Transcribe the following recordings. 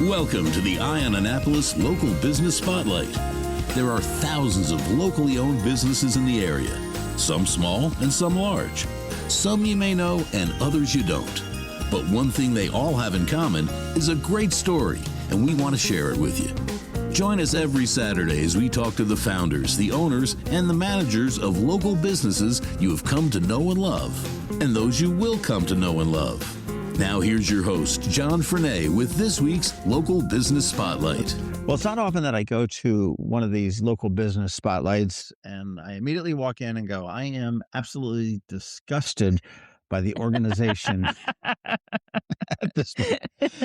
Welcome to the Eye on Annapolis Local Business Spotlight. There are thousands of locally owned businesses in the area, some small and some large. Some you may know and others you don't. But one thing they all have in common is a great story, and we want to share it with you. Join us every Saturday as we talk to the founders, the owners, and the managers of local businesses you have come to know and love, and those you will come to know and love. Now here's your host, John Frenay, with this week's Local Business Spotlight. Well, it's not often that I go to one of these local business spotlights and I immediately walk in and go, I am absolutely disgusted by the organization at this point.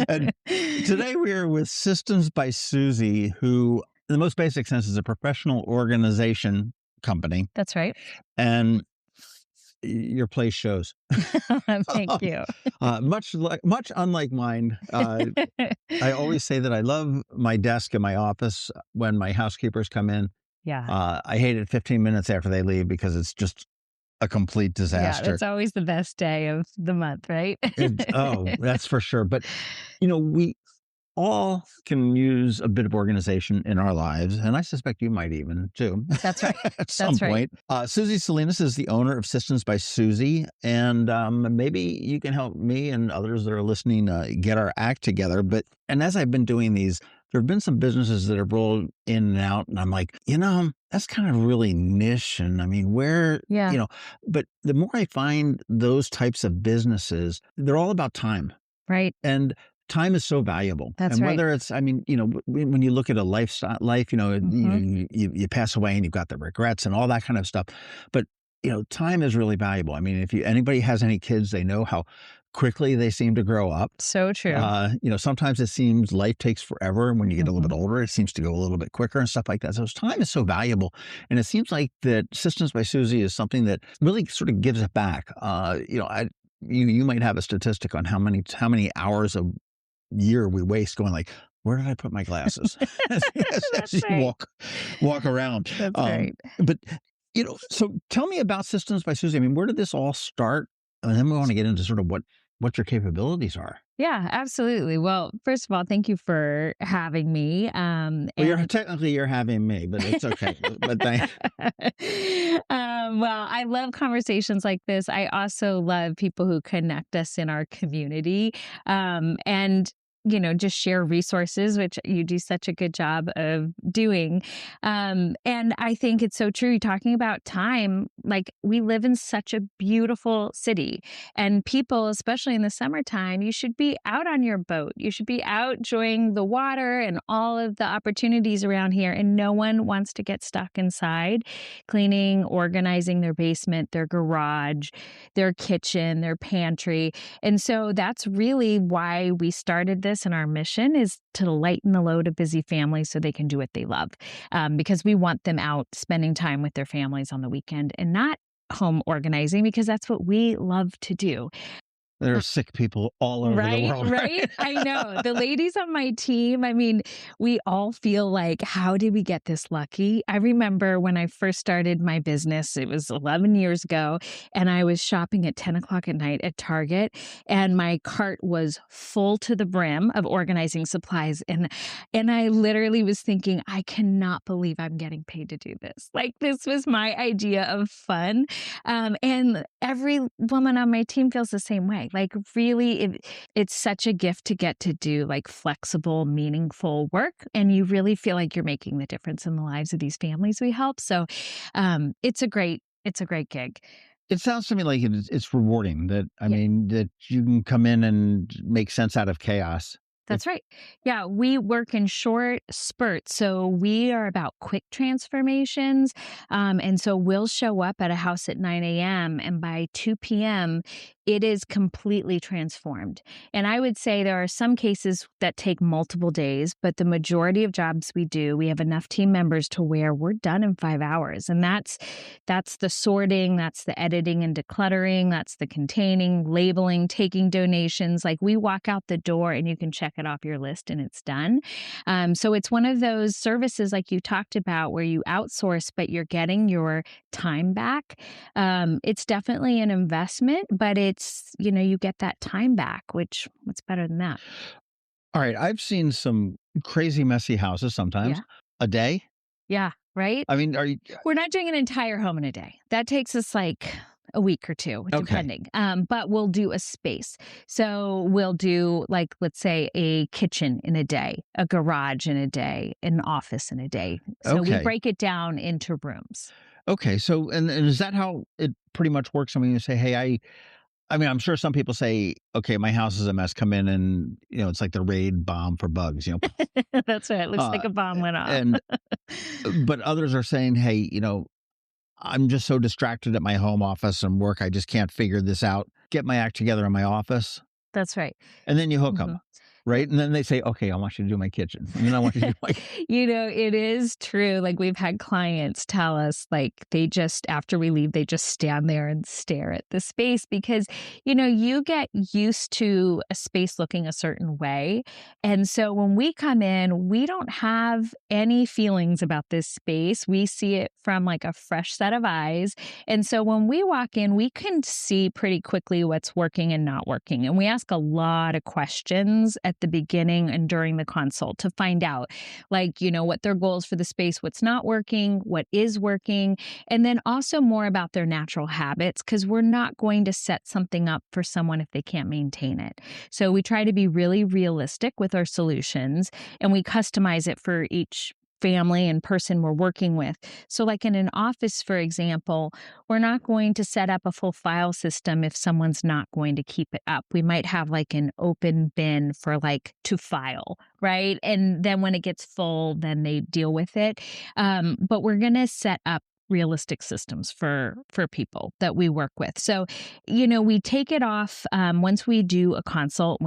And today we are with Systems by Susie, who in the most basic sense is a professional organization company. That's right. And your place shows. Thank you. Much unlike mine. I always say that I love my desk in my office when my housekeepers come in. Yeah. I hate it 15 minutes after they leave because it's just a complete disaster. Yeah, it's always the best day of the month, right? That's for sure. But, we all can use a bit of organization in our lives, and I suspect you might even too. That's right. At some point. Susie Salinas is the owner of Systems by Susie, and maybe you can help me and others that are listening get our act together. And as I've been doing these, there have been some businesses that have rolled in and out, and I'm like, that's kind of really niche. And I mean, but the more I find those types of businesses, they're all about time. Right. And time is so valuable. That's right. Whether it's, when you look at a life, you pass away and you've got the regrets and all that kind of stuff. But, time is really valuable. I mean, if anybody has any kids, they know how quickly they seem to grow up. So true. Sometimes it seems life takes forever. And when you get a little bit older, it seems to go a little bit quicker and stuff like that. So time is so valuable. And it seems like that Systems by Susie is something that really sort of gives it back. You might have a statistic on how many hours a year we waste going like, where did I put my glasses? as you right. walk around. That's right. But, so tell me about Systems by Susie. I mean, where did this all start? And then we want to get into sort of what your capabilities are. Yeah, absolutely. Well, first of all, thank you for having me. You're having me, but it's okay. Well, I love conversations like this. I also love people who connect us in our community, and just share resources, which you do such a good job of doing. And I think it's so true. Talking about time, like we live in such a beautiful city, and people, especially in the summertime, you should be out on your boat. You should be out enjoying the water and all of the opportunities around here. And no one wants to get stuck inside, cleaning, organizing their basement, their garage, their kitchen, their pantry. And so that's really why we started this. And our mission is to lighten the load of busy families so they can do what they love, because we want them out spending time with their families on the weekend and not home organizing, because that's what we love to do. There are sick people all over the world. Right? I know. The ladies on my team, I mean, we all feel like, how did we get this lucky? I remember when I first started my business, it was 11 years ago, and I was shopping at 10 o'clock at night at Target, and my cart was full to the brim of organizing supplies. And I literally was thinking, I cannot believe I'm getting paid to do this. Like, this was my idea of fun. And every woman on my team feels the same way. Like, really, it's such a gift to get to do like flexible, meaningful work. And you really feel like you're making the difference in the lives of these families we help. So it's a great gig. It sounds to me like it's rewarding that you can come in and make sense out of chaos. That's right. Yeah, we work in short spurts. So we are about quick transformations. And so we'll show up at a house at 9 a.m. and by 2 p.m., it is completely transformed. And I would say there are some cases that take multiple days, but the majority of jobs we do, we have enough team members to where we're done in 5 hours. And that's the sorting, that's the editing and decluttering, that's the containing, labeling, taking donations. Like, we walk out the door and you can check it off your list and it's done. So it's one of those services like you talked about where you outsource, but you're getting your time back. It's definitely an investment, but it's, you get that time back, which what's better than that? All right, I've seen some crazy messy houses sometimes. Yeah. A day? Yeah. Right. I mean, are you We're not doing an entire home in a day. That takes us like a week or two, okay? depending. But we'll do a space. So we'll do, like, let's say a kitchen in a day, a garage in a day, an office in a day. So we Okay. break it down into rooms. Okay. So, and is that how it pretty much works? I mean, you say, hey, I mean, I'm sure some people say, okay, my house is a mess. Come in and, it's like the raid bomb for bugs, That's right. It looks uh, like a bomb went off. and, but others are saying, hey, I'm just so distracted at my home office and work. I just can't figure this out. Get my act together in my office. That's right. And then you hook them. Mhm. Right. And then they say, okay, I want you to do my kitchen. And then I want you to do my, It is true. Like, we've had clients tell us, like, they just, after we leave, they just stand there and stare at the space because, you get used to a space looking a certain way. And so when we come in, we don't have any feelings about this space. We see it from like a fresh set of eyes. And so when we walk in, we can see pretty quickly what's working and not working. And we ask a lot of questions at the beginning and during the consult to find out, like, what their goals for the space, what's not working, what is working, and then also more about their natural habits, because we're not going to set something up for someone if they can't maintain it. So we try to be really realistic with our solutions, and we customize it for each family and person we're working with. So, like in an office, for example, we're not going to set up a full file system if someone's not going to keep it up. We might have like an open bin for like to file, right? And then when it gets full, then they deal with it. But we're going to set up realistic systems for people that we work with. So, we take it off once we do a consult.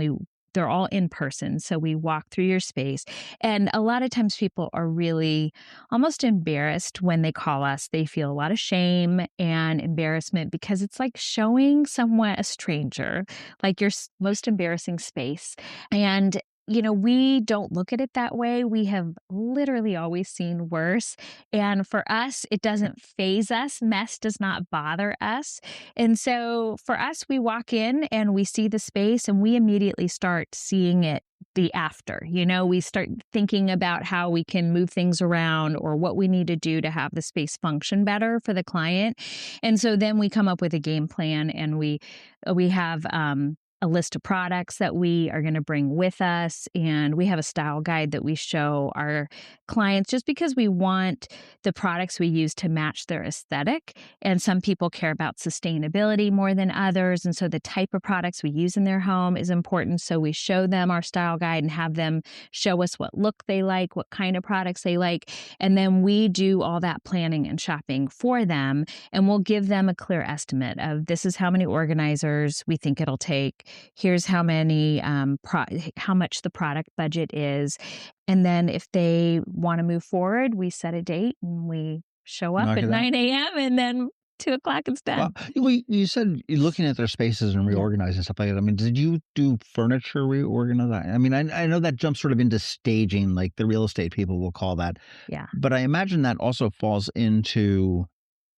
They're all in person. So we walk through your space. And a lot of times people are really almost embarrassed when they call us. They feel a lot of shame and embarrassment because it's like showing someone, a stranger, like your most embarrassing space. And we don't look at it that way. We have literally always seen worse. And for us, it doesn't phase us. Mess does not bother us. And so for us, we walk in and we see the space and we immediately start seeing it the after. We start thinking about how we can move things around or what we need to do to have the space function better for the client. And so then we come up with a game plan and we have a list of products that we are going to bring with us. And we have a style guide that we show our clients just because we want the products we use to match their aesthetic. And some people care about sustainability more than others. And so the type of products we use in their home is important. So we show them our style guide and have them show us what look they like, what kind of products they like. And then we do all that planning and shopping for them. And we'll give them a clear estimate of this is how many organizers we think it'll take. Here's how many, how much the product budget is. And then if they want to move forward, we set a date and we show up knock at it out. 9 a.m. and then 2 o'clock it's Well, done. you said you're looking at their spaces and Yeah. reorganizing stuff like that. I mean, did you do furniture reorganization? I mean, I know that jumps sort of into staging, like the real estate people will call that. Yeah. But I imagine that also falls into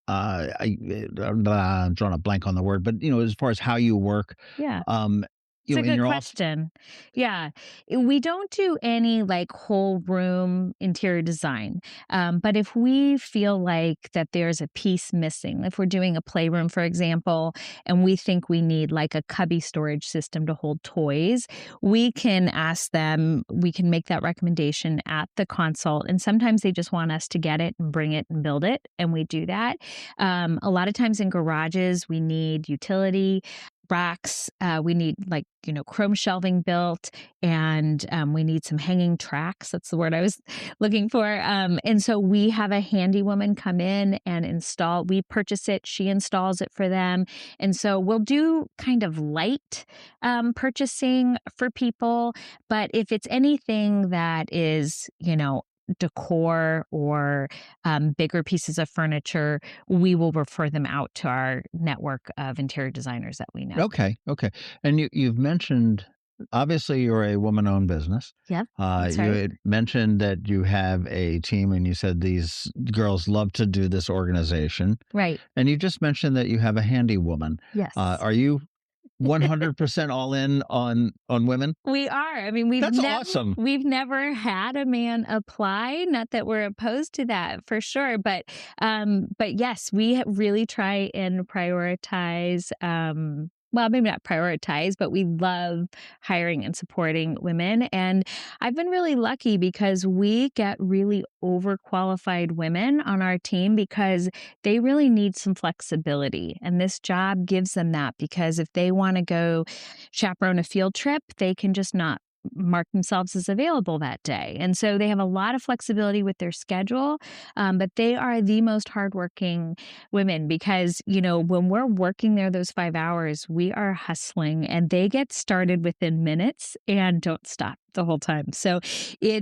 I'm drawing a blank on the word, but as far as how you work, Yeah. um, It's a in good your office. question. Yeah. We don't do any like whole room interior design. But if we feel like that there's a piece missing, if we're doing a playroom, for example, and we think we need like a cubby storage system to hold toys, we can ask them, we can make that recommendation at the consult. And sometimes they just want us to get it and bring it and build it. And we do that. A lot of times in garages, we need utility racks. We need like, chrome shelving built and we need some hanging tracks. That's the word I was looking for. And so we have a handy woman come in and install, we purchase it, she installs it for them. And so we'll do kind of light purchasing for people. But if it's anything that is, decor or bigger pieces of furniture, we will refer them out to our network of interior designers that we know. Okay, okay. And you've mentioned obviously you're a woman-owned business. Yep, that's You right. had mentioned that you have a team, and you said these girls love to do this organization. Right. And you just mentioned that you have a handy woman. Yes. Are you 100% all in on women? We are. I mean, That's awesome. we've never had a man apply. Not that we're opposed to that for sure, but yes, we really try and prioritize. Well, maybe not prioritize, but we love hiring and supporting women. And I've been really lucky because we get really overqualified women on our team because they really need some flexibility. And this job gives them that because if they want to go chaperone a field trip, they can just not mark themselves as available that day. And so they have a lot of flexibility with their schedule, but they are the most hardworking women because, when we're working there those 5 hours, we are hustling and they get started within minutes and don't stop the whole time. So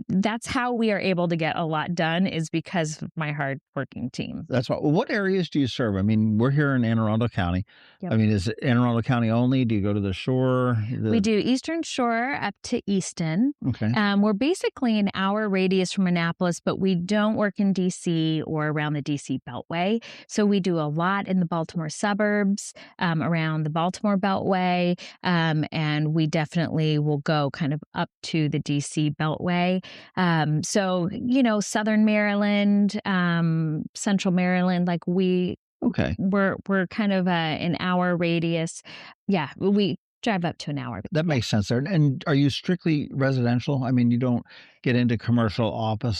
that's how we are able to get a lot done is because of my hardworking team. That's what areas do you serve? I mean, we're here in Anne Arundel County. Yep. I mean, is it Anne Arundel County only? Do you go to the shore? We do Eastern Shore up to Easton. Okay. We're basically an hour radius from Annapolis, but we don't work in DC or around the DC Beltway. So we do a lot in the Baltimore suburbs, around the Baltimore Beltway, and we definitely will go kind of up to the DC Beltway. So, Southern Maryland, Central Maryland, like we're kind of an hour radius. Yeah, we drive up to an hour. That makes sense there. And are you strictly residential? I mean, you don't get into commercial office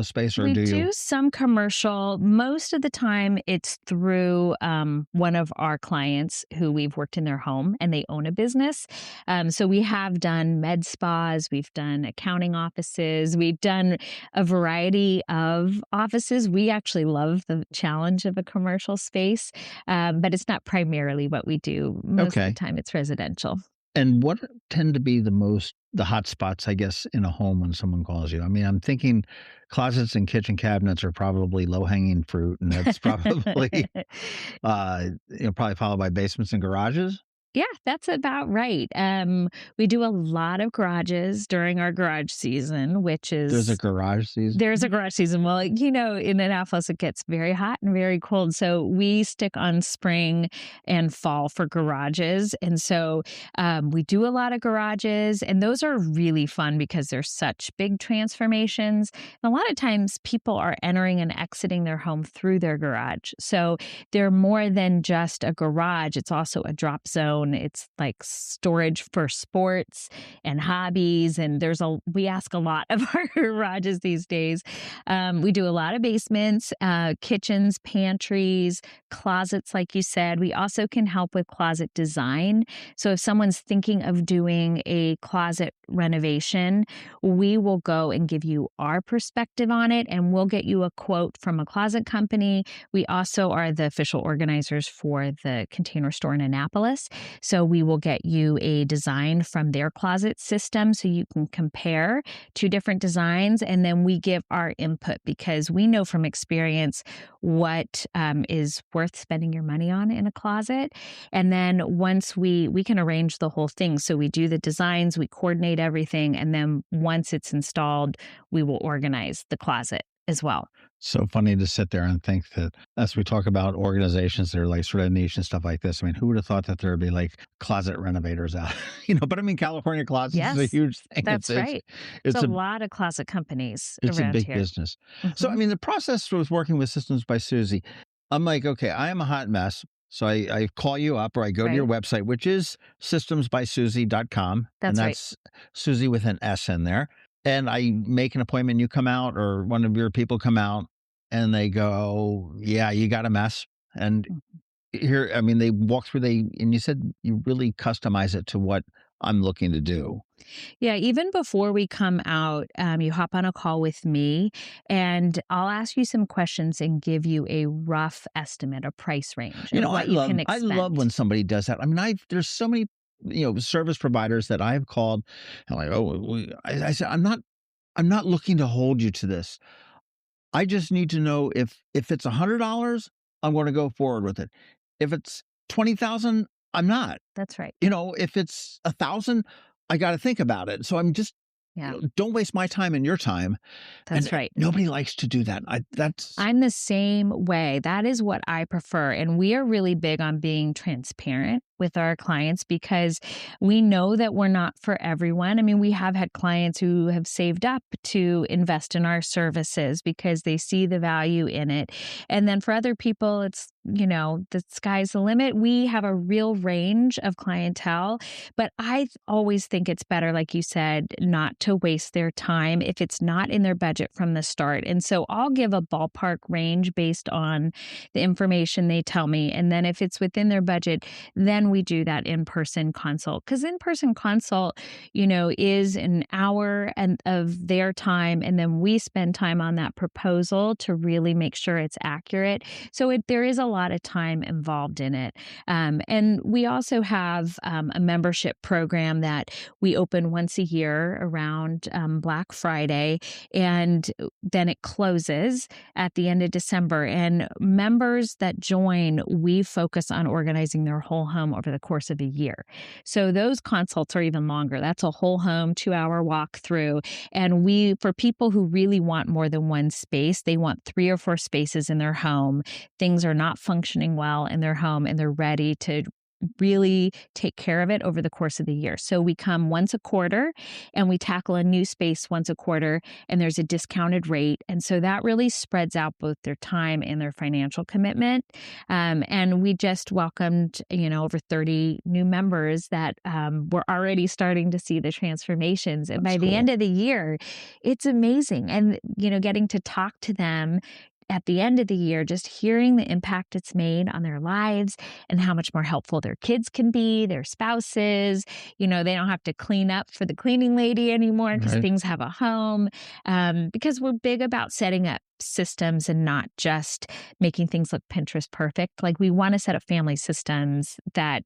space, or We do you? do some commercial. Most of the time, it's through one of our clients who we've worked in their home and they own a business. So we have done med spas, we've done accounting offices, we've done a variety of offices. We actually love the challenge of a commercial space, but it's not primarily what we do. Most of the time, it's residential. And what tend to be the hot spots, I guess, in a home when someone calls you? I mean, I'm thinking closets and kitchen cabinets are probably low-hanging fruit, and that's probably, probably followed by basements and garages. Yeah, that's about right. We do a lot of garages during our garage season, which is There's a garage season? There's a garage season. Well, in Annapolis, it gets very hot and very cold. So we stick on spring and fall for garages. And so we do a lot of garages. And those are really fun because they're such big transformations. And a lot of times people are entering and exiting their home through their garage. So they're more than just a garage. It's also a drop zone. It's like storage for sports and hobbies. And we ask a lot of our garages these days. We do a lot of basements, kitchens, pantries, closets, like you said. We also can help with closet design. So if someone's thinking of doing a closet renovation, we will go and give you our perspective on it, and we'll get you a quote from a closet company. We also are the official organizers for the Container Store in Annapolis. So we will get you a design from their closet system so you can compare two different designs. And then we give our input because we know from experience what is worth spending your money on in a closet. And then once we can arrange the whole thing. So we do the designs, we coordinate everything. And then once it's installed, we will organize the closet as well. So funny to sit there and think that as we talk about organizations that are like sort of niche and stuff like this, I mean, who would have thought that there would be like closet renovators out, but I mean, California Closets is a huge thing. That's right. It's a lot of closet companies It's around a big here. business. So, I mean, the process was working with Systems by Susie. I'm like, okay, I am a hot mess. So I call you up or I go to your website, which is systemsbysusie.com. That's and that's Susie with an S in there. And I make an appointment, you come out or one of your people come out and they go, yeah, you got a mess. And here, I mean, they walk through, and you said you really customize it to what I'm looking to do. Yeah, even before we come out, you hop on a call with me and I'll ask you some questions and give you a rough estimate, a price range. I love when somebody does that. I mean, there's so many, service providers that I've called and like, I said, I'm not looking to hold you to this. I just need to know if it's $100, I'm going to go forward with it. If it's 20,000, I'm not. That's right. If it's 1,000, I got to think about it. So I'm just, don't waste my time and your time. That's right. Nobody likes to do that. I'm the same way. That is what I prefer. And we are really big on being transparent with our clients because we know that we're not for everyone. I mean, we have had clients who have saved up to invest in our services because they see the value in it. And then for other people, it's, the sky's the limit. We have a real range of clientele, but I always think it's better, like you said, not to waste their time if it's not in their budget from the start. And so I'll give a ballpark range based on the information they tell me. And then if it's within their budget, then we do that in-person consult. Because in-person consult, is an hour of their time. And then we spend time on that proposal to really make sure it's accurate. So there is a lot of time involved in it. And we also have a membership program that we open once a year around Black Friday. And then it closes at the end of December. And members that join, we focus on organizing their whole home over the course of a year. So those consults are even longer. That's a whole home 2-hour walk through. And for people who really want more than one space, they want 3 or 4 spaces in their home. Things are not functioning well in their home and they're ready to really take care of it over the course of the year. So we come once a quarter and we tackle a new space once a quarter, and there's a discounted rate. And so that really spreads out both their time and their financial commitment. And we just welcomed, over 30 new members that were already starting to see the transformations. And by the end of the year, it's amazing. And, getting to talk to them at the end of the year, just hearing the impact it's made on their lives and how much more helpful their kids can be, their spouses. They don't have to clean up for the cleaning lady anymore because things have a home. Because we're big about setting up systems and not just making things look Pinterest perfect. Like we want to set up family systems that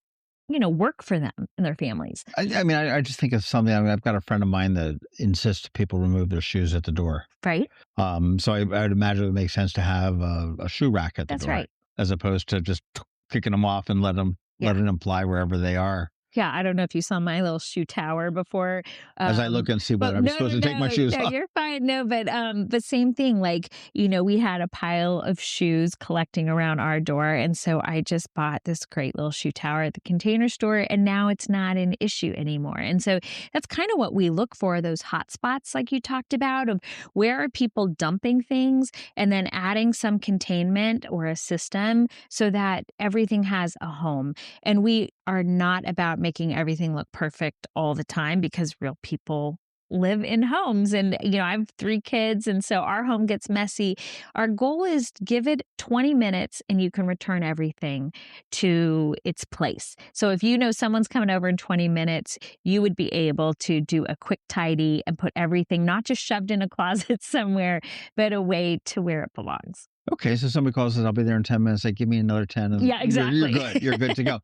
work for them and their families. I just think of something. I've got a friend of mine that insists people remove their shoes at the door. Right. So I would imagine it makes sense to have a shoe rack at the That's door, right. as opposed to just kicking them off and letting them fly wherever they are. Yeah, I don't know if you saw my little shoe tower before. As I look and see what I'm supposed to take my shoes off. You're fine. No, but same thing. Like, we had a pile of shoes collecting around our door. And so I just bought this great little shoe tower at the Container Store, and now it's not an issue anymore. And so that's kind of what we look for, those hot spots like you talked about, of where are people dumping things and then adding some containment or a system so that everything has a home. And we are not about making everything look perfect all the time because real people live in homes. And, I have 3 kids. And so our home gets messy. Our goal is to give it 20 minutes and you can return everything to its place. So if someone's coming over in 20 minutes, you would be able to do a quick tidy and put everything not just shoved in a closet somewhere, but away to where it belongs. Okay, so somebody calls and says, I'll be there in 10 minutes. Like, give me another 10. And Yeah, exactly. You're good. You're good to go.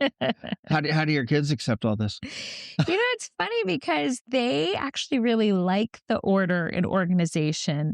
How do your kids accept all this? It's funny because they actually really like the order and organization.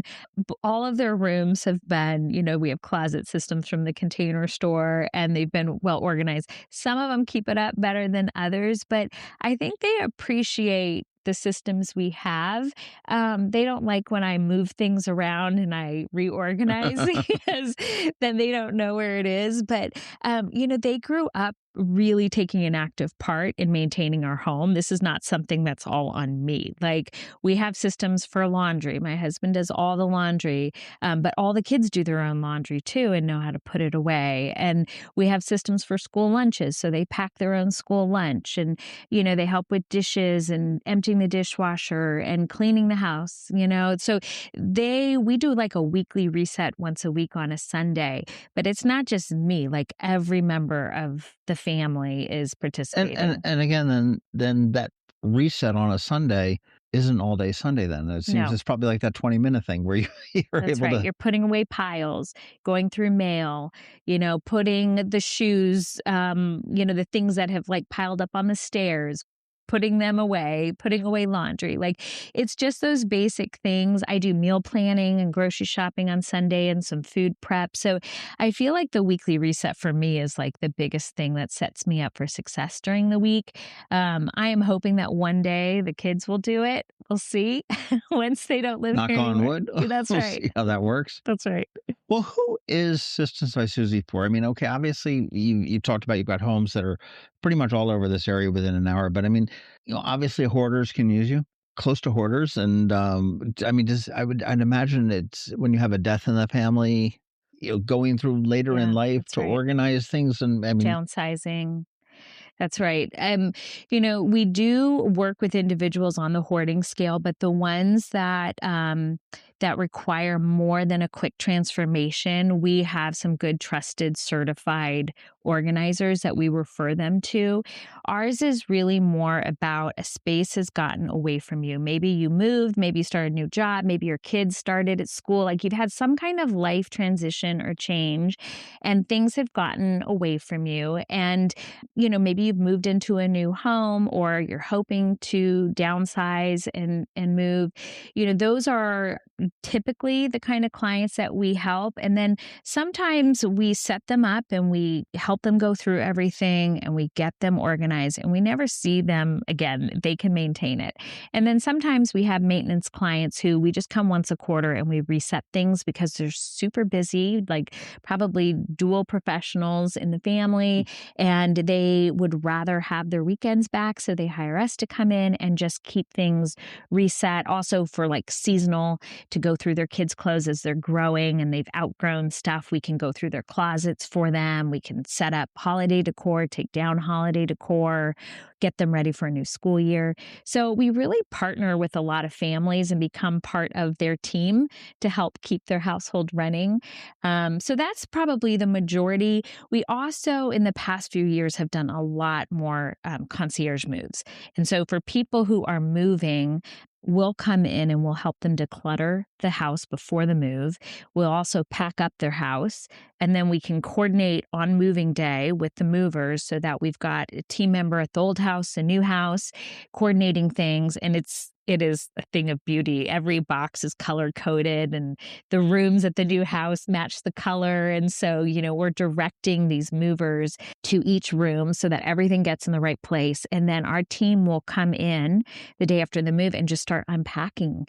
All of their rooms have been, we have closet systems from the Container Store and they've been well organized. Some of them keep it up better than others, but I think they appreciate the systems we have. They don't like when I move things around and I reorganize because then they don't know where it is. But, they grew up really taking an active part in maintaining our home. This is not something that's all on me. Like we have systems for laundry. My husband does all the laundry, but all the kids do their own laundry too and know how to put it away. And we have systems for school lunches. So they pack their own school lunch and, they help with dishes and emptying the dishwasher and cleaning the house, So we do like a weekly reset once a week on a Sunday, but it's not just me, like every member of the family is participating. And again, then that reset on a Sunday isn't all day Sunday then. It seems it's probably like that 20-minute thing where you're That's able right. to. You're putting away piles, going through mail, putting the shoes, the things that have like piled up on the stairs, putting them away, putting away laundry. Like it's just those basic things. I do meal planning and grocery shopping on Sunday and some food prep. So I feel like the weekly reset for me is like the biggest thing that sets me up for success during the week. I am hoping that one day the kids will do it. We'll see once they don't live Knock here on anymore. wood. That's We'll right. see how that works. That's right. Well, who is Sisters by Susie for? I mean, okay, obviously you talked about you've got homes that are pretty much all over this area within an hour, but I mean, obviously hoarders can use you, close to hoarders, and I mean, just I'd imagine it's when you have a death in the family, going through later in Yeah, life that's to right. organize things, and I mean, Downsizing. That's right. We do work with individuals on the hoarding scale, but the ones that require more than a quick transformation, we have some good, trusted, certified organizers that we refer them to. Ours is really more about a space has gotten away from you. Maybe you moved, maybe you started a new job, maybe your kids started at school. Like you've had some kind of life transition or change, and things have gotten away from you. And maybe you've moved into a new home or you're hoping to downsize and move. Those are typically the kind of clients that we help. And then sometimes we set them up and we help them go through everything and we get them organized and we never see them again. They can maintain it. And then sometimes we have maintenance clients who we just come once a quarter and we reset things because they're super busy, like probably dual professionals in the family, and they would rather have their weekends back. So they hire us to come in and just keep things reset. Also for like seasonal, to go through their kids' clothes as they're growing and they've outgrown stuff. We can go through their closets for them. We can set up holiday decor, take down holiday decor, get them ready for a new school year. So we really partner with a lot of families and become part of their team to help keep their household running. So that's probably the majority. We also, in the past few years, have done a lot more concierge moves. And so for people who are moving, we'll come in and we'll help them declutter the house before the move. We'll also pack up their house, and then we can coordinate on moving day with the movers so that we've got a team member at the old house, a new house, coordinating things. And it is a thing of beauty. Every box is color coded and the rooms at the new house match the color. And so, we're directing these movers to each room so that everything gets in the right place. And then our team will come in the day after the move and just start unpacking.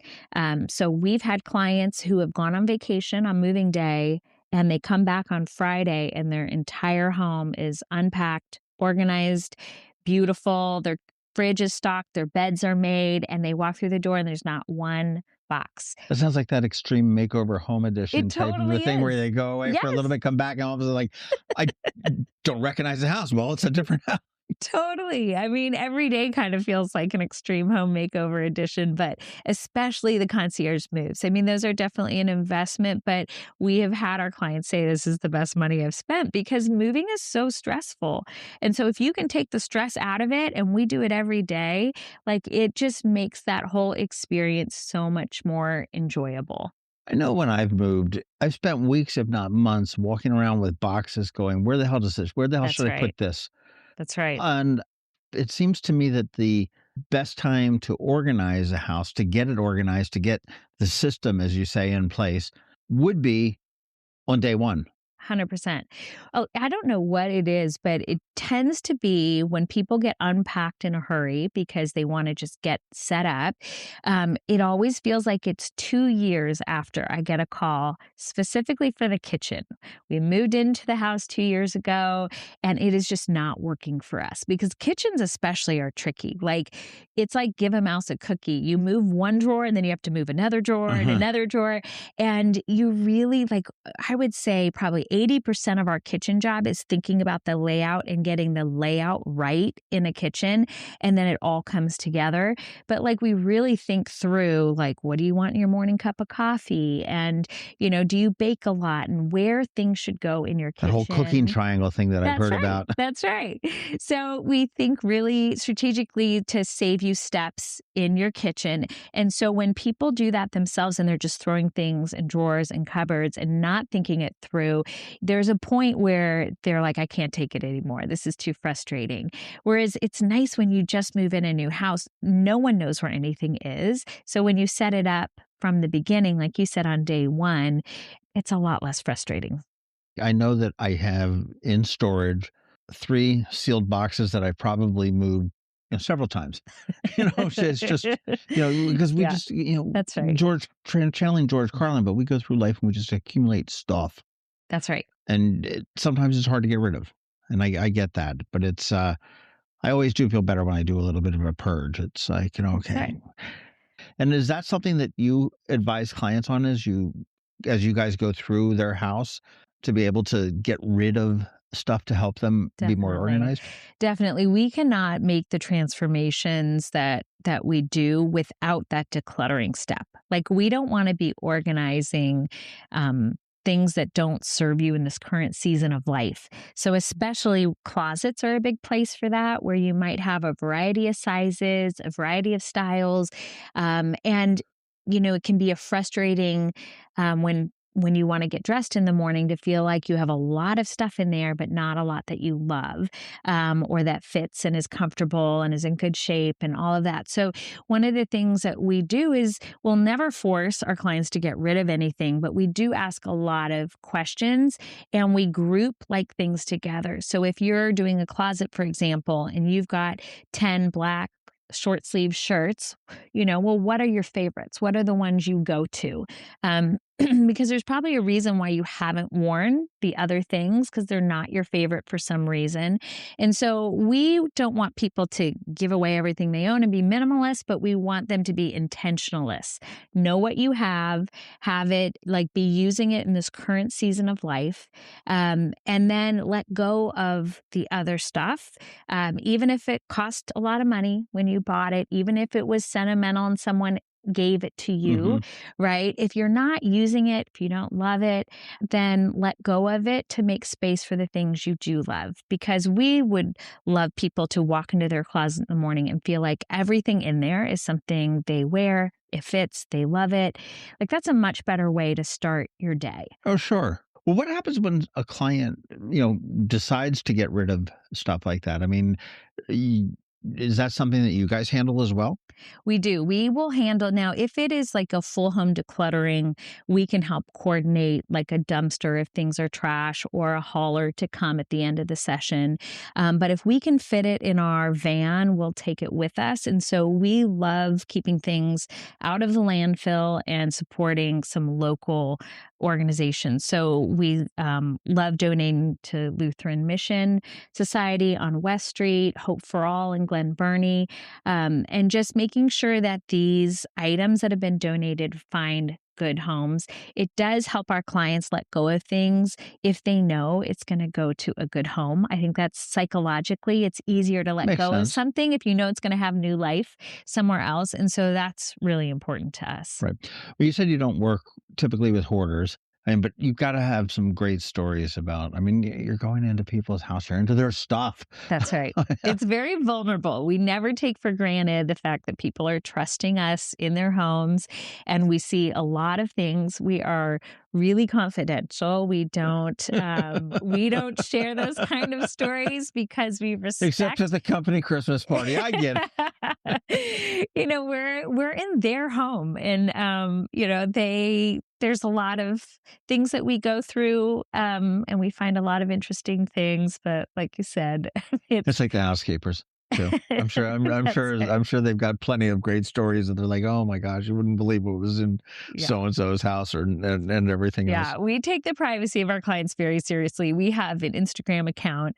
So we've had clients who have gone on vacation on moving day and they come back on Friday and their entire home is unpacked, organized, beautiful. Their fridge is stocked, their beds are made, and they walk through the door and there's not one box. that sounds like that extreme makeover home It edition type of a totally thing where is. they go away for a little Yes. bit, come back, and all of a sudden, like, I don't recognize the house. Well, it's a different house. Totally. I mean, every day kind of feels like an extreme home makeover edition, but especially the concierge moves. I mean, those are definitely an investment, but we have had our clients say this is the best money I've spent because moving is so stressful. And so if you can take the stress out of it and we do it every day, like it just makes that whole experience so much more enjoyable. I know when I've moved, I've spent weeks, if not months, walking around with boxes going, where the hell does this, where the hell That's should I right. put this? That's right. And it seems to me that the best time to organize a house, to get it organized, to get the system, as you say, in place, would be on day one. 100%. Oh, I don't know what it is, but it tends to be when people get unpacked in a hurry because they want to just get set up. It always feels like it's 2 years after I get a call specifically for the kitchen. We moved into the house 2 years ago and it is just not working for us because kitchens, especially, are tricky. Like it's like give a mouse a cookie. You move one drawer and then you have to move another drawer and Uh-huh. another drawer. And you really, like, I would say probably 80% of our kitchen job is thinking about the layout and getting the layout right in a kitchen. And then it all comes together. But like, we really think through, like, what do you want in your morning cup of coffee? And, do you bake a lot and where things should go in your That whole cooking kitchen? triangle thing that I've That's heard right. about. That's right. So we think really strategically to save you steps in your kitchen. And so when people do that themselves and they're just throwing things in drawers and cupboards and not thinking it through, there's a point where they're like, I can't take it anymore. This is too frustrating. Whereas it's nice when you just move in a new house, no one knows where anything is. So when you set it up from the beginning, like you said on day one, it's a lot less frustrating. I know that I have in storage 3 sealed boxes that I probably moved several times. It's just, because we Yeah, just, that's right. channeling George Carlin, but we go through life and we just accumulate stuff. That's right. And sometimes it's hard to get rid of. And I get that. But I always do feel better when I do a little bit of a purge. It's like, That's okay. right. And is that something that you advise clients on as you guys go through their house to be able to get rid of stuff to help them be more Definitely. organized? Definitely. We cannot make the transformations that we do without that decluttering step. Like we don't want to be organizing things that don't serve you in this current season of life. So especially closets are a big place for that, where you might have a variety of sizes, a variety of styles. And it can be a frustrating when you want to get dressed in the morning to feel like you have a lot of stuff in there, but not a lot that you love, or that fits and is comfortable and is in good shape and all of that. So one of the things that we do is we'll never force our clients to get rid of anything, but we do ask a lot of questions and we group like things together. So if you're doing a closet, for example, and you've got 10 black short sleeve shirts, well, what are your favorites? What are the ones you go to? Because there's probably a reason why you haven't worn the other things because they're not your favorite for some reason. And so we don't want people to give away everything they own and be minimalist, but we want them to be intentionalists. Know what you have it, like be using it in this current season of life, and then let go of the other stuff, even if it cost a lot of money when you bought it, even if it was sentimental and someone gave it to you, Mhm. right? If you're not using it, if you don't love it, then let go of it to make space for the things you do love. Because we would love people to walk into their closet in the morning and feel like everything in there is something they wear, it fits, they love it. Like that's a much better way to start your day. Oh, sure. Well, what happens when a client, decides to get rid of stuff like that? I mean, y- is that something that you guys handle as well? We do. We will handle now if it is like a full home decluttering, we can help coordinate like a dumpster if things are trash or a hauler to come at the end of the session. But if we can fit it in our van, we'll take it with us. And so we love keeping things out of the landfill and supporting some local organizations. So we love donating to Lutheran Mission Society on West Street, Hope for All in Glen Burnie, and just making sure that these items that have been donated find good homes. It does help our clients let go of things if they know it's going to go to a good home. I think that's psychologically, it's easier to let Makes go of sense. something if you know it's going to have new life somewhere else. And so that's really important to us. Right. Well, you said you don't work typically with hoarders. But you've got to have some great stories about. I mean, you're going into people's house, you're into their stuff. That's right. It's very vulnerable. We never take for granted the fact that people are trusting us in their homes, and we see a lot of things. We are really confidential. We don't share those kind of stories because we Except respect. at the company Christmas party. I get it. We're in their home, and there's a lot of things that we go through, and we find a lot of interesting things. But like you said, It's it's like the housekeepers too. I'm sure. I'm that's sure. it. I'm sure they've got plenty of great stories, and they're like, "Oh my gosh, you wouldn't believe what was in Yeah. so and so's house, or and everything else." Yeah, we take the privacy of our clients very seriously. We have an Instagram account,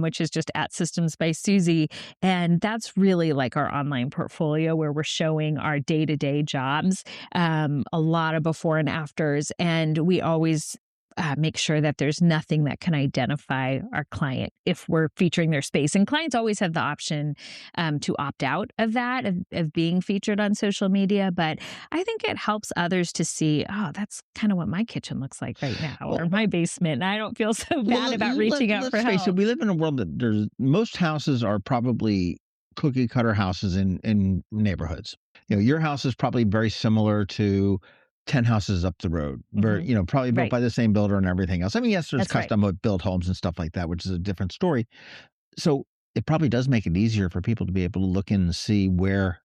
which is just at Systems by Susie. And that's really like our online portfolio where we're showing our day to day jobs, a lot of before and afters. And we always make sure that there's nothing that can identify our client if we're featuring their space. And clients always have the option to opt out of that, of being featured on social media. But I think it helps others to see, oh, that's kind of what my kitchen looks like right now, Well, or my basement. And I don't feel so bad about reaching out for let's face it. help. We live in a world that there's most houses are probably cookie cutter houses in neighborhoods. Your house is probably very similar to 10 houses up the road. Very, Hmm. probably built Right. by the same builder and everything else. I mean, yes, there's That's right. custom built homes and stuff like that, which is a different story. So it probably does make it easier for people to be able to look in and see where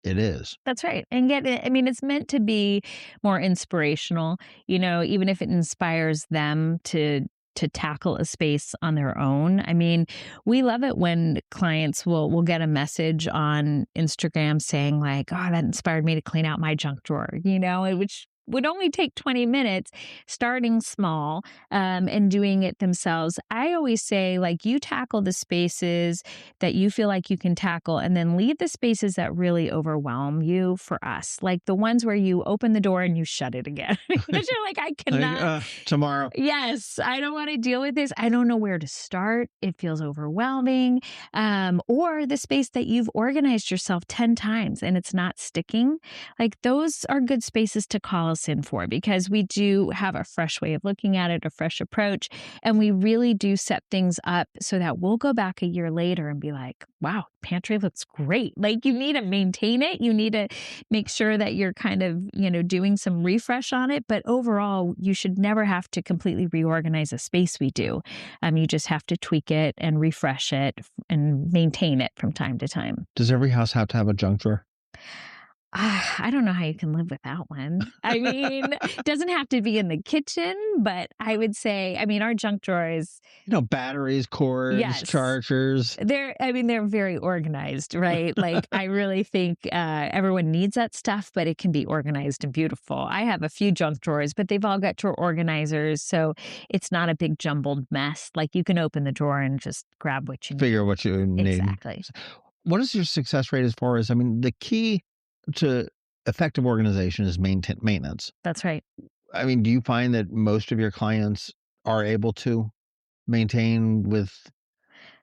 it is. That's right. And yet, I mean, it's meant to be more inspirational, even if it inspires them to to tackle a space on their own. I mean, we love it when clients will get a message on Instagram saying like, "Oh, that inspired me to clean out my junk drawer," which would only take 20 minutes, starting small, and doing it themselves. I always say, like, you tackle the spaces that you feel like you can tackle, and then leave the spaces that really overwhelm you for us. Like the ones where you open the door and you shut it again. Because you're like, I cannot. Tomorrow. Yes, I don't want to deal with this. I don't know where to start. It feels overwhelming. Or the space that you've organized yourself 10 times and it's not sticking. Like those are good spaces to call us in for, because we do have a fresh way of looking at it, a fresh approach. And we really do set things up so that we'll go back a year later and be like, wow, pantry looks great. Like you need to maintain it. You need to make sure that you're kind of, doing some refresh on it. But overall, you should never have to completely reorganize a space we do. You just have to tweak it and refresh it and maintain it from time to time. Does every house have to have a junk drawer? I don't know how you can live without one. I mean, it doesn't have to be in the kitchen, but I would say, our junk drawer is, Batteries, cords, yes, chargers. They're very organized, right? Like I really think everyone needs that stuff, but it can be organized and beautiful. I have a few junk drawers, but they've all got drawer organizers, so it's not a big jumbled mess. Like you can open the drawer and just grab what you need. Figure what you need. Exactly. What is your success rate as far as, the key to effective organization is maintenance. That's right. Do you find that most of your clients are able to maintain with?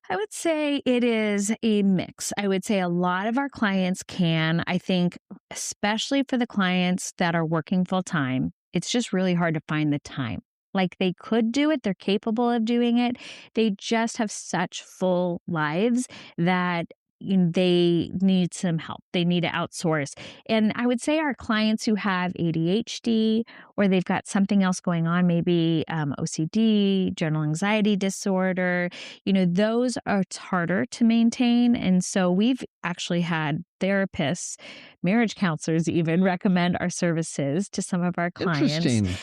I would say it is a mix. I would say a lot of our clients can. I think, especially for the clients that are working full time, it's just really hard to find the time. Like they could do it, they're capable of doing it. They just have such full lives that they need some help. They need to outsource. And I would say our clients who have ADHD or they've got something else going on, maybe OCD, general anxiety disorder, those are harder to maintain. And so we've actually had therapists, marriage counselors even recommend our services to some of our clients.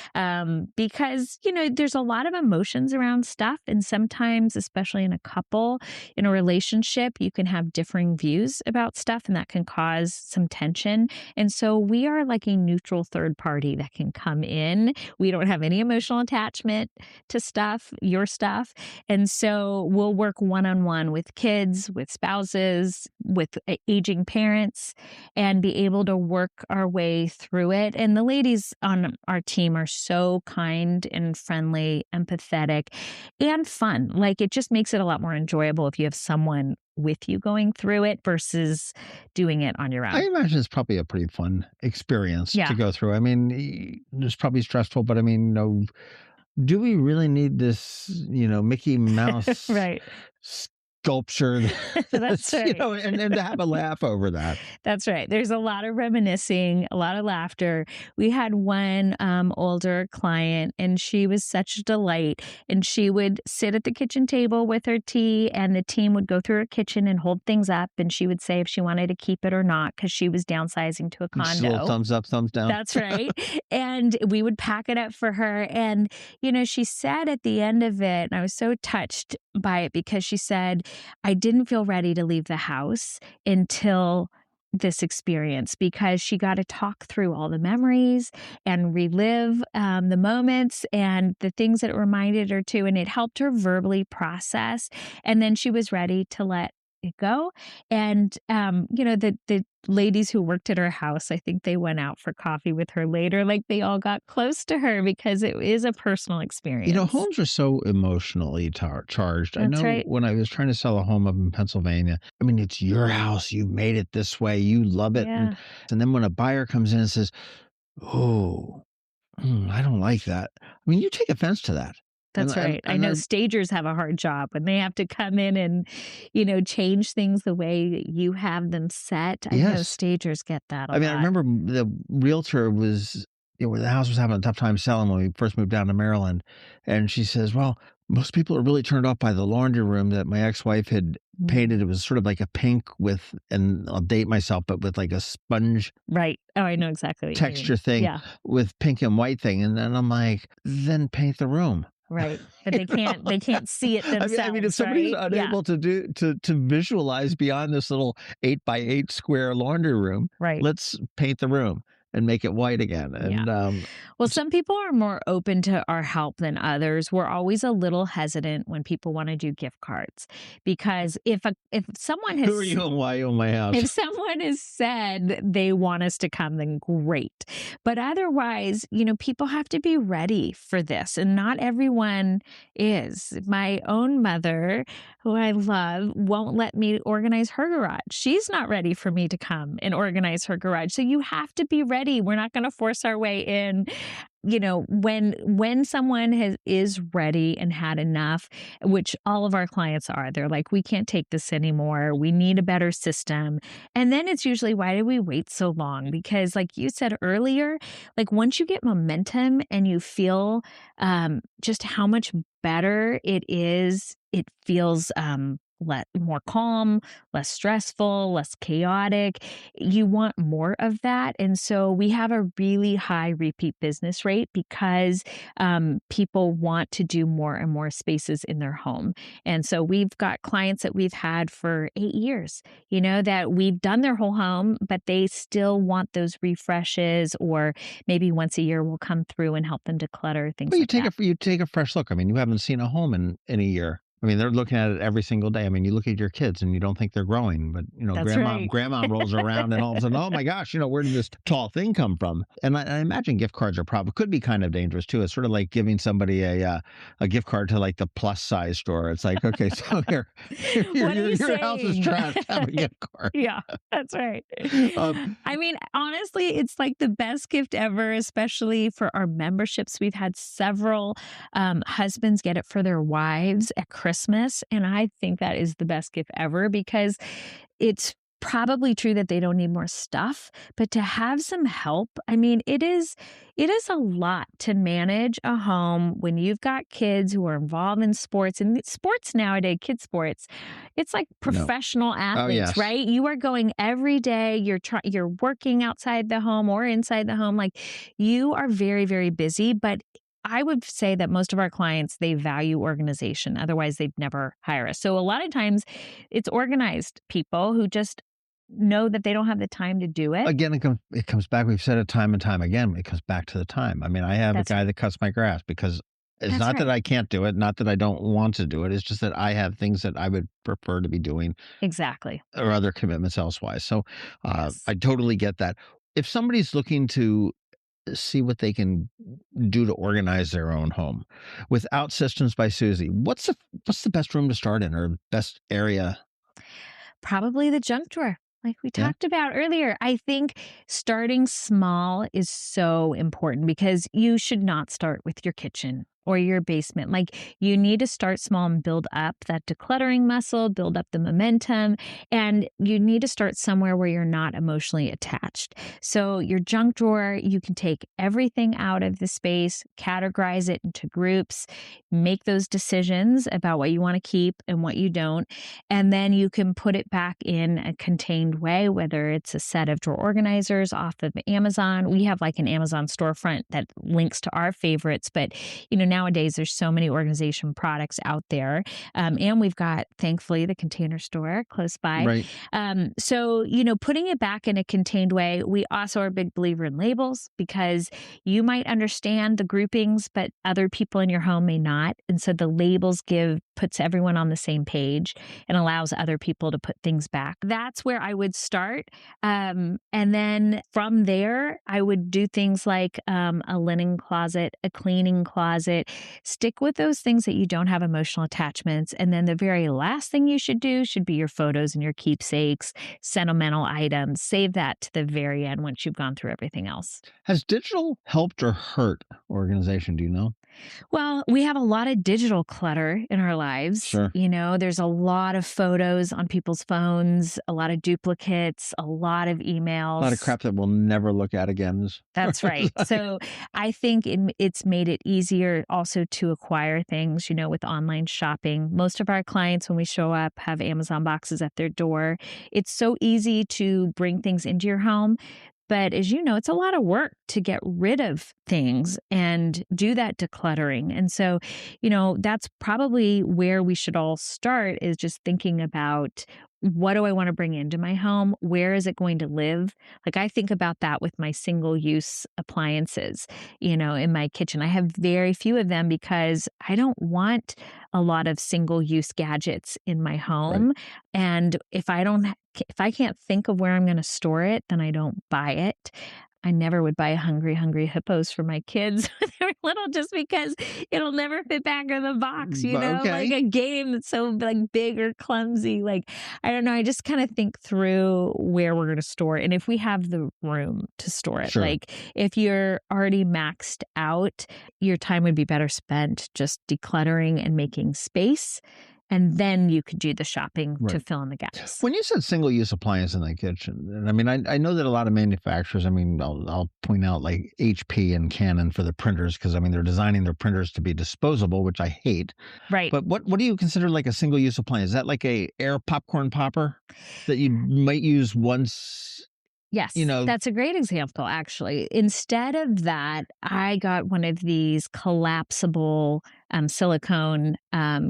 Because, there's a lot of emotions around stuff. And sometimes, especially in a couple, in a relationship, you can have differing views about stuff and that can cause some tension. And so we are like a neutral third party that can come in. We don't have any emotional attachment to your stuff. And so we'll work one-on-one with kids, with spouses, with aging parents, and be able to work our way through it. And the ladies on our team are so kind and friendly, empathetic, and fun. Like it just makes it a lot more enjoyable if you have someone with you going through it versus doing it on your own. I imagine it's probably a pretty fun experience to go through. It's probably stressful, but no, do we really need this, Mickey Mouse right. sculpture? That's right. And to have a laugh over that. That's right. There's a lot of reminiscing, a lot of laughter. We had one older client and she was such a delight, and she would sit at the kitchen table with her tea and the team would go through her kitchen and hold things up, and she would say if she wanted to keep it or not because she was downsizing to a condo. Just a little thumbs up, thumbs down. That's right. And we would pack it up for her. And, she said at the end of it, and I was so touched by it because she said, I didn't feel ready to leave the house until this experience, because she got to talk through all the memories and relive the moments and the things that it reminded her to, and it helped her verbally process. And then she was ready to let it go. And, the ladies who worked at her house, I think they went out for coffee with her later. Like they all got close to her because it is a personal experience. Homes are so emotionally charged. That's I know right. when I was trying to sell a home up in Pennsylvania, it's your house. You made it this way. You love it. Yeah. And then when a buyer comes in and says, oh, I don't like that. you take offense to that. That's right. I know stagers have a hard job when they have to come in and, change things the way that you have them set. I know stagers get that a lot. I remember the realtor was, the house was having a tough time selling when we first moved down to Maryland. And she says, well, most people are really turned off by the laundry room that my ex-wife had painted. It was sort of like a pink with, and I'll date myself, but with like a sponge. Right. Oh, I know exactly what texture you mean. thing with pink and white thing. And then I'm like, then paint the room. Right. But You they can't see it I mean, if themselves, somebody's right? Yeah. unable to visualize beyond this little 8 by 8 square laundry room, Right. let's paint the room and make it white again. Yeah. And Well, some people are more open to our help than others. We're always a little hesitant when people want to do gift cards because if someone who are has you and why are you in my house? if someone has said they want us to come, then great. But otherwise, people have to be ready for this, and not everyone is. My own mother, who I love, won't let me organize her garage. She's not ready for me to come and organize her garage. So you have to be ready. We're not going to force our way in. When someone is ready and had enough, which all of our clients are, they're like, we can't take this anymore, we need a better system. And then it's usually, why do we wait so long? Because like you said earlier, like once you get momentum and you feel just how much better it is, it feels more calm, less stressful, less chaotic. You want more of that. And so we have a really high repeat business rate because people want to do more and more spaces in their home. And so we've got clients that we've had for 8 years, that we've done their whole home, but they still want those refreshes, or maybe once a year we'll come through and help them declutter, things Well, like that. you take a fresh look. I mean, you haven't seen a home in a year. I mean, they're looking at it every single day. I mean, you look at your kids and you don't think they're growing, but That's right. grandma rolls around and all of a sudden, oh my gosh, where did this tall thing come from? And I imagine gift cards are probably could be kind of dangerous too. It's sort of like giving somebody a gift card to like the plus size store. It's like, okay, so here, What are you your house is saying? trashed. Have a gift card. Yeah, that's right. Um, I mean, honestly, it's like the best gift ever, especially for our memberships. We've had several husbands get it for their wives at Christmas. And I think that is the best gift ever because it's probably true that they don't need more stuff, but to have some help, I mean, it is a lot to manage a home when you've got kids who are involved in sports, and sports nowadays, kids sports, it's like no. professional athletes, yes. right? You are going every day, you're working outside the home or inside the home, like you are very, very busy, but I would say that most of our clients, they value organization. Otherwise, they'd never hire us. So a lot of times it's organized people who just know that they don't have the time to do it. Again, it comes back. We've said it time and time again. It comes back to the time. I mean, I have That's a guy that cuts my grass because it's That's not that right. I can't do it, not that I don't want to do it. It's just that I have things that I would prefer to be doing Exactly. or other commitments elsewise. So Yes. I totally get that. If somebody's looking to see what they can do to organize their own home without Systems by Susie, what's the best room to start in or best area? Probably the junk drawer, like we Yeah. talked about earlier. I think starting small is so important because you should not start with your kitchen or your basement. Like you need to start small and build up that decluttering muscle, build up the momentum, and you need to start somewhere where you're not emotionally attached. So your junk drawer, you can take everything out of the space, categorize it into groups, make those decisions about what you want to keep and what you don't, and then you can put it back in a contained way, whether it's a set of drawer organizers off of Amazon. We have like an Amazon storefront that links to our favorites, but nowadays there's so many organization products out there. And we've got, thankfully, the Container Store close by. Right. So, putting it back in a contained way, we also are a big believer in labels because you might understand the groupings, but other people in your home may not. And so the labels puts everyone on the same page and allows other people to put things back. That's where I would start. And then from there, I would do things like a linen closet, a cleaning closet. Stick with those things that you don't have emotional attachments. And then the very last thing you should do should be your photos and your keepsakes, sentimental items. Save that to the very end once you've gone through everything else. Has digital helped or hurt organization? Do you know? Well, we have a lot of digital clutter in our lives. Sure. There's a lot of photos on people's phones, a lot of duplicates, a lot of emails. A lot of crap that we'll never look at again. That's right. So I think it's made it easier also to acquire things, with online shopping. Most of our clients, when we show up, have Amazon boxes at their door. It's so easy to bring things into your home. But as you know, it's a lot of work to get rid of things and do that decluttering. And so, that's probably where we should all start, is just thinking about, what do I want to bring into my home? Where is it going to live? Like, I think about that with my single use appliances, in my kitchen. I have very few of them because I don't want a lot of single use gadgets in my Right. home. And if I can't think of where I'm going to store it, then I don't buy it. I never would buy hungry hippos for my kids when they were little, just because it'll never fit back in the box, like Okay. a game that's so like big or clumsy. Like, I don't know. I just kind of think through where we're going to store it, and if we have the room to store it. Sure. Like, if you're already maxed out, your time would be better spent just decluttering and making space. And then you could do the shopping to Right. fill in the gaps. When you said single-use appliance in the kitchen, and I mean, I know that a lot of manufacturers, I mean, I'll point out like HP and Canon for the printers, because I mean, they're designing their printers to be disposable, which I hate. Right. But what do you consider like a single-use appliance? Is that like a air popcorn popper that you might use once? Yes, You know, that's a great example, actually. Instead of that, I got one of these collapsible silicone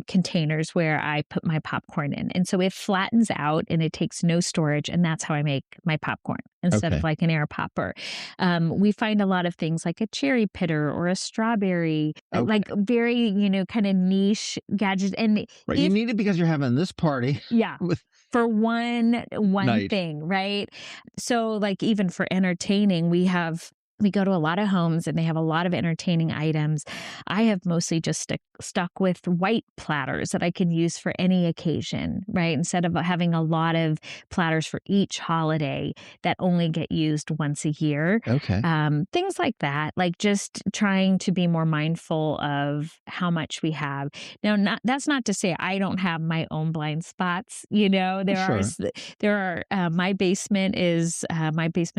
containers where I put my popcorn in. And so it flattens out and it takes no storage. And that's how I make my popcorn instead of okay, like an air popper. We find a lot of things like a cherry pitter or a strawberry, like okay, very, kind of niche gadgets. And right. You need it because you're having this party yeah, with for one night. thing, right? So like, even for entertaining, we go to a lot of homes and they have a lot of entertaining items. I have mostly just stuck with white platters that I can use for any occasion, right? Instead of having a lot of platters for each holiday that only get used once a year. Okay, Things like that, like just trying to be more mindful of how much we have. Now, that's not to say I don't have my own blind spots. sure. My basement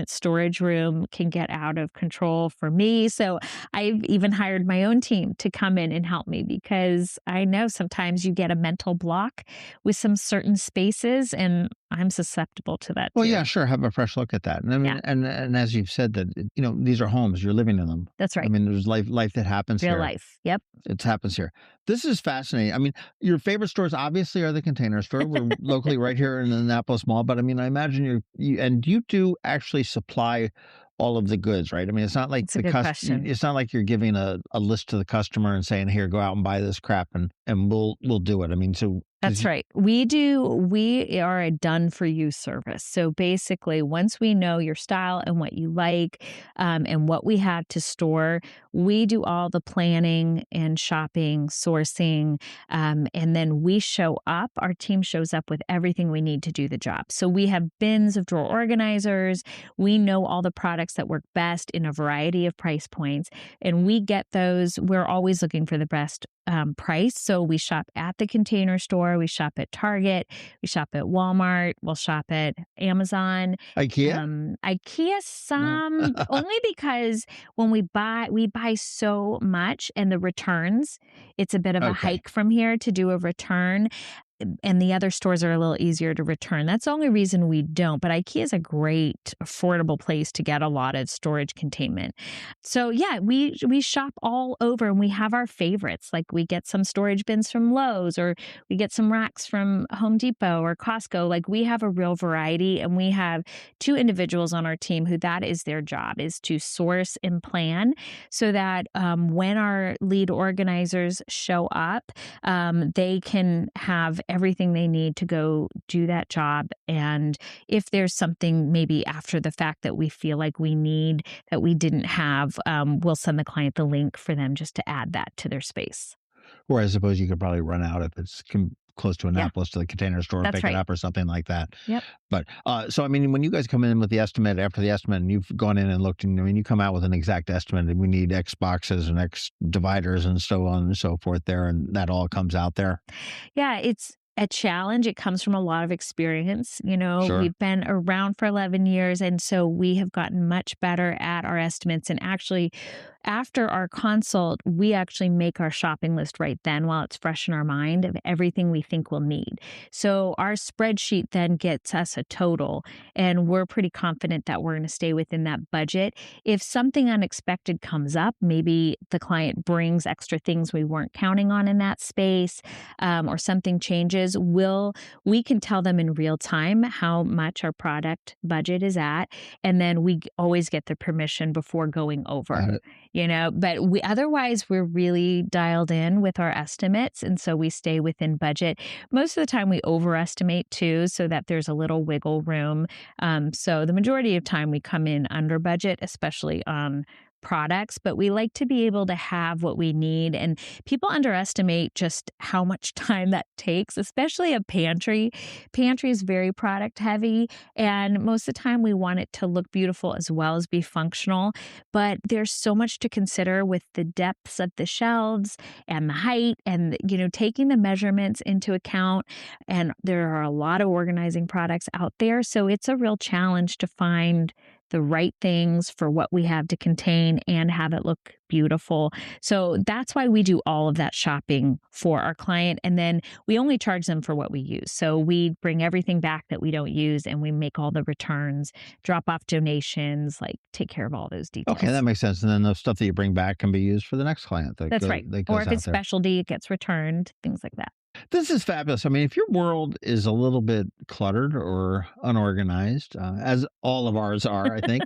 storage room can get out of control for me. So I've even hired my own team to come in and help me, because I know sometimes you get a mental block with some certain spaces, and I'm susceptible to that Well, too. yeah, sure. Have a fresh look at that. And I Yeah, mean, and as you've said that, these are homes, you're living in them. that's I right. mean, there's life that happens Real here. life. Yep. It happens here. This is fascinating. I mean, your favorite stores obviously are the Container Store. We're locally right here in the Annapolis Mall, but I mean, I imagine you do actually supply all of the goods, right? I mean, it's not like It's a good question. it's not like you're giving a list to the customer and saying, "Here, go out and buy this crap," and we'll do it. I mean, so 'cause That's right. We are a done for you service. So basically, once we know your style and what you like, and what we have to store, we do all the planning and shopping, sourcing, and then we show up. Our team shows up with everything we need to do the job. So we have bins of drawer organizers. We know all the products that work best in a variety of price points, and we get those. We're always looking for the best price. So we shop at the Container Store, we shop at Target, we shop at Walmart, we'll shop at Amazon, IKEA? IKEA No. some, only because when we buy so much, and the returns, it's a bit of a Okay. hike from here to do a return. And the other stores are a little easier to return. That's the only reason we don't. But IKEA is a great, affordable place to get a lot of storage containment. So yeah, we shop all over, and we have our favorites. Like, we get some storage bins from Lowe's, or we get some racks from Home Depot or Costco. Like, we have a real variety, and we have two individuals on our team who that is their job, is to source and plan, so that when our lead organizers show up, they can have everything they need to go do that job. And if there's something maybe after the fact that we feel like we need that we didn't have, we'll send the client the link for them just to add that to their space. Or I suppose you could probably run out if it's close to Yeah, Annapolis to the Container Store and that's pick it right. up or something like that. Yep. But so I mean, when you guys come in with the estimate after the estimate, and you've gone in and looked, and I mean, you come out with an exact estimate, and we need X boxes and X dividers and so on and so forth there, and that all comes out there. Yeah, it's a challenge. It comes from a lot of experience. Sure. We've been around for 11 years, and so we have gotten much better at our estimates. And actually, after our consult, we actually make our shopping list right then while it's fresh in our mind of everything we think we'll need. So our spreadsheet then gets us a total, and we're pretty confident that we're going to stay within that budget. If something unexpected comes up, maybe the client brings extra things we weren't counting on in that space, or something changes, we can tell them in real time how much our product budget is at, and then we always get the permission before going over. But otherwise we're really dialed in with our estimates, and so we stay within budget. Most of the time we overestimate too, so that there's a little wiggle room. So the majority of time we come in under budget, especially on products, but we like to be able to have what we need. And people underestimate just how much time that takes, especially a pantry. Pantry is very product heavy, and most of the time we want it to look beautiful as well as be functional. But there's so much to consider with the depths of the shelves and the height and, taking the measurements into account. And there are a lot of organizing products out there. So it's a real challenge to find the right things for what we have to contain and have it look beautiful. So that's why we do all of that shopping for our client. And then we only charge them for what we use. So we bring everything back that we don't use, and we make all the returns, drop off donations, take care of all those details. Okay, that makes sense. And then the stuff that you bring back can be used for the next client. That's right. Or if it's specialty, it gets returned, things like that. This is fabulous. I mean, if your world is a little bit cluttered or unorganized, as all of ours are, I think,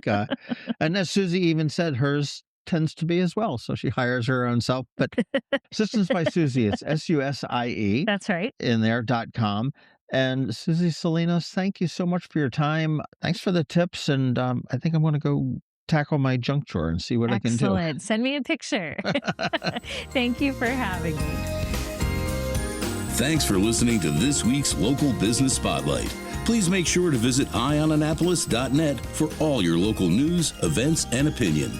and as Susie even said, hers tends to be as well. So she hires her own self. But Systems by Susie, it's SUSIE. That's right. In there.com. And Susie Salinas, thank you so much for your time. Thanks for the tips. And I think I'm going to go tackle my junk drawer and see what I can do. Excellent. Send me a picture. Thank you for having me. Thanks for listening to this week's Local Business Spotlight. Please make sure to visit eyeonannapolis.net for all your local news, events, and opinion.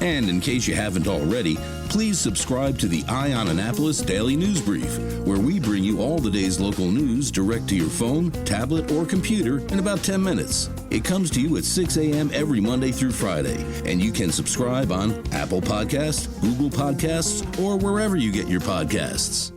And in case you haven't already, please subscribe to the Eye on Annapolis Daily News Brief, where we bring you all the day's local news direct to your phone, tablet, or computer in about 10 minutes. It comes to you at 6 a.m. every Monday through Friday, and you can subscribe on Apple Podcasts, Google Podcasts, or wherever you get your podcasts.